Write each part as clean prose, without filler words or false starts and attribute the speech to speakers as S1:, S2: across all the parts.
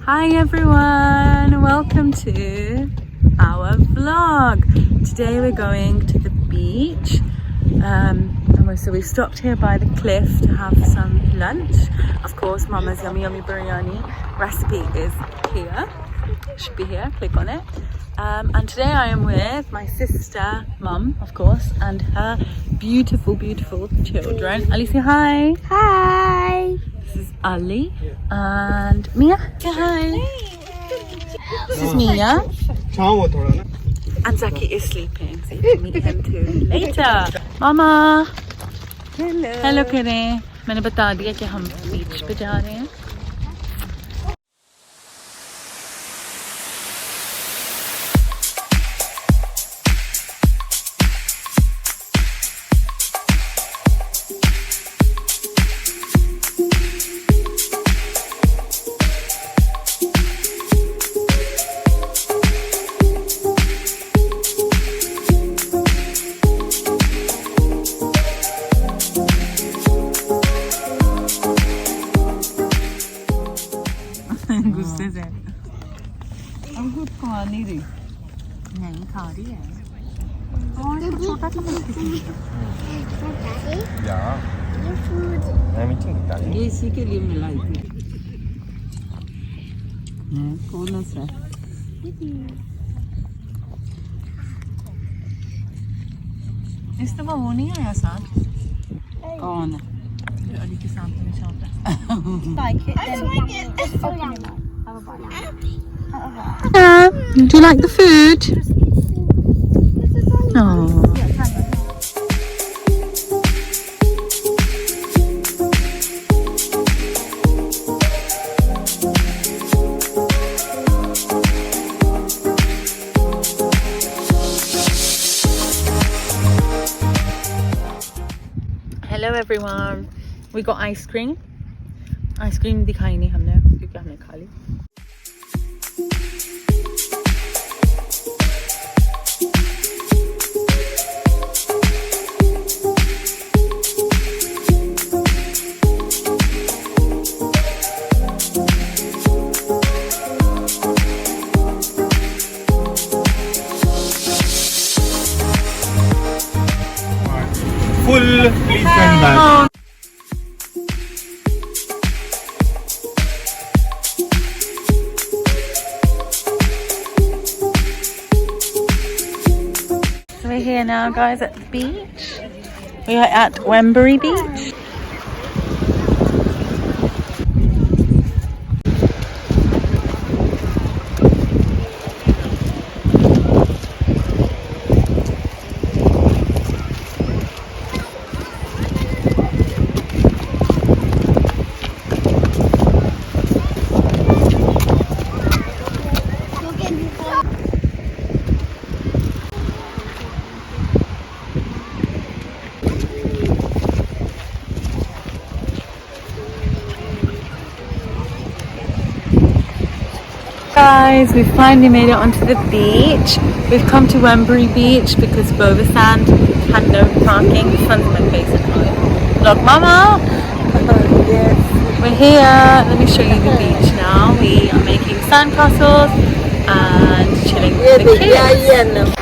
S1: Hi everyone, welcome to our vlog. Today we're going to the beach. So we stopped here by the cliff to have some lunch. Of course, Mama's yummy biryani recipe is here. Should be here, click on it. And today I am with my sister, Mum, of course, and her beautiful children. Ali, say hi.
S2: Hi.
S1: This is Ali and Mia. Say hi. This is Mia. And Zaki is sleeping, so you can meet him too later. Mama. Hello करें. मैंने बता दिया कि हम बीच पे जा रहे हैं. गुस्से से अब खुद खा नहीं रही नहीं खा रही है और छोटा सा ये इसी के लिए मिलाई थी कौन सा इस दफा वो नहीं आया साथ कौन अली के साथ में शॉप है like it. I don't like it. It's so yummy. Do you like the food? Oh. Hello everyone. We got ice cream. Ice cream दिखाई नहीं हमने क्योंकि हमने खा ली.
S3: Full please turn back.
S1: We're here now, guys, at the beach. We are at Wembury Beach. Guys, we finally made it onto the beach. We've come to Wembury Beach because Boversand had no parking. The sun's in my face at night. Look, Mama! Yes. We're here. Let me show you the beach now. We are making sandcastles and chilling with the kids.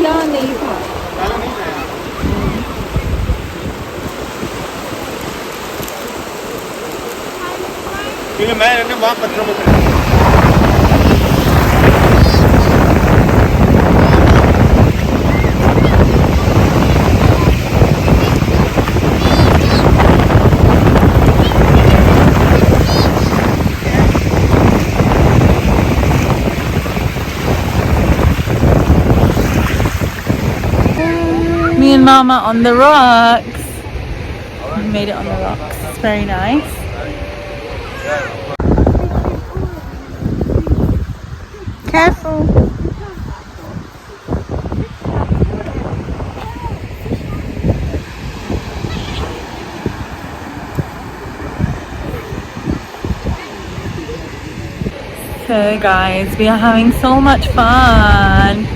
S1: यहाँ नहीं था।
S3: मैं वहाँ पत्थरों में
S1: me and Mama on the rocks. We made it on the rocks. It's very nice. Careful. So guys, we are having so much fun.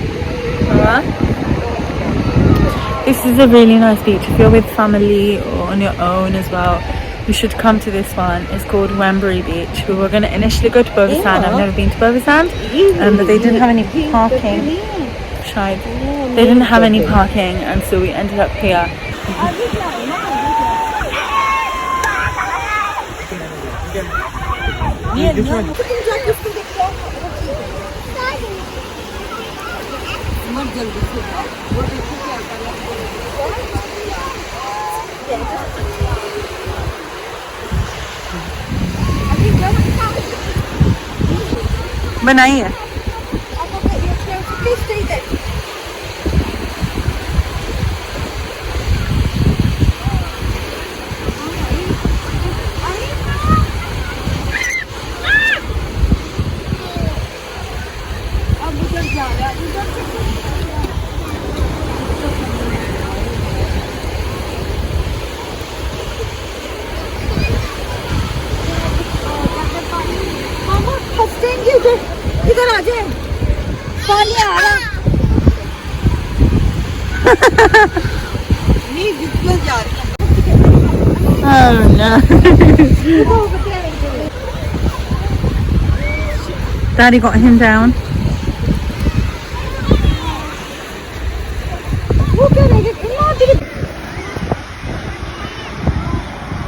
S1: This is a really nice beach. If you're with family or on your own as well, you should come to this one. It's called Wembury Beach. We were going to initially go to Bovesan. I've never been to Bovesan, but they didn't have any parking. They didn't have any parking, and so we ended up here. बनाई है
S2: इधर आ जाए पानी आ रहा नहीं जितना जा रहा
S1: Oh no. Daddy got him down.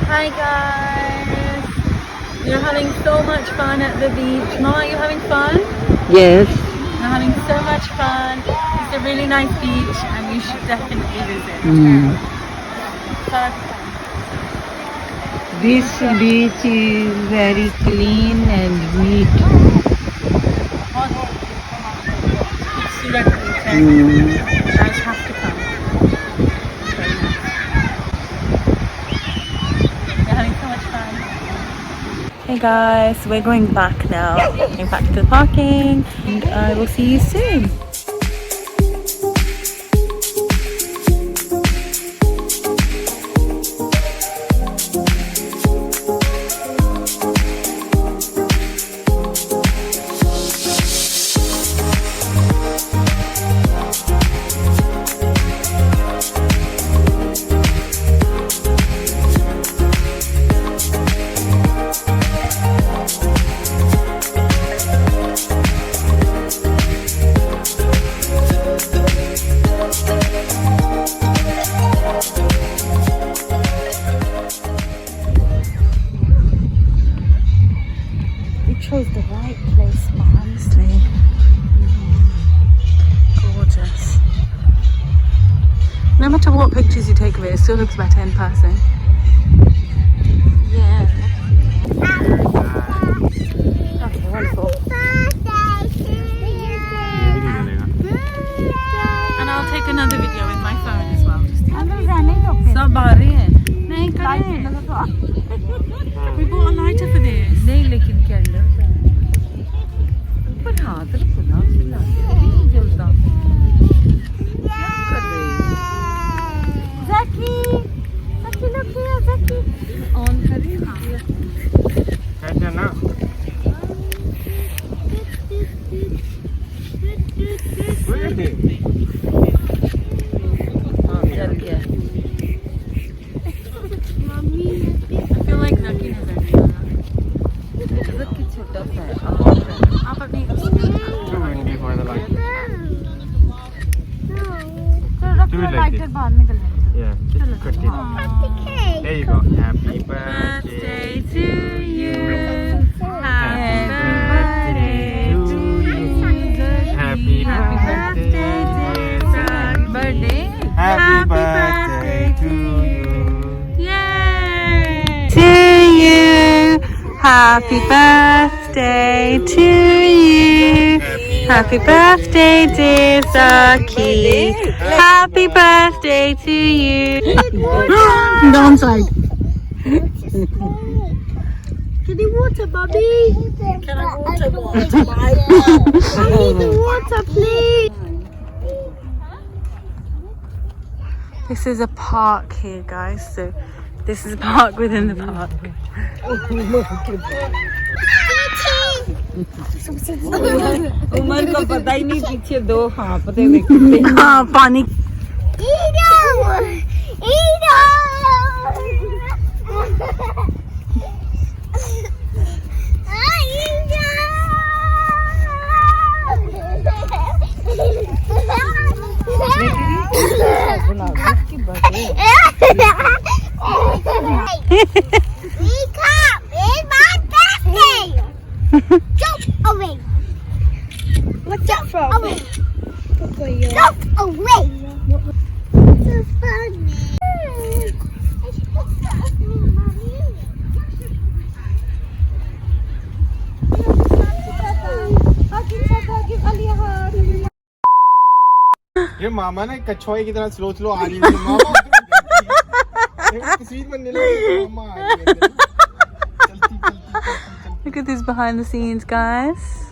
S1: Hi guys. We're having so much fun at the beach. Mama, are you having fun?
S2: Yes.
S1: We're having so much fun. It's a really nice beach and you should definitely visit.
S2: This beach is very clean and neat.
S1: You guys have to come. We're having so much fun. Hey guys, we're going back now. Going back to the parking, and I will see you soon. Chose the right place, honestly. Gorgeous. No matter what pictures you take of it, it still looks better in person. Yeah. Okay, wonderful. And I'll take another video with my phone as well. Stop bothering. We bought a lighter for this.
S3: Yeah, just cut it. There you go. Happy birthday to you. Happy birthday to you. Happy birthday, Happy birthday to you.
S1: Yay! To you. Happy birthday to you. Happy birthday, dear Zakis. Happy birthday to you.
S2: Downside. Can you water, Bobby? Can I water? I need the water, please.
S1: This is a park here, guys. So this is a park within the park.
S2: Umar का पता ही नहीं पीछे दो हाँफते दिखते
S1: हाँ पानी
S4: Jump away. What's that from? Away. Jump away. So funny.
S3: ये मामा ना कछुए की तरह स्लो स्लो आ रही है मामा तस्वीर बनने लगी मामा आ रही है चलती चलती चलती
S1: Look at this behind the scenes, guys.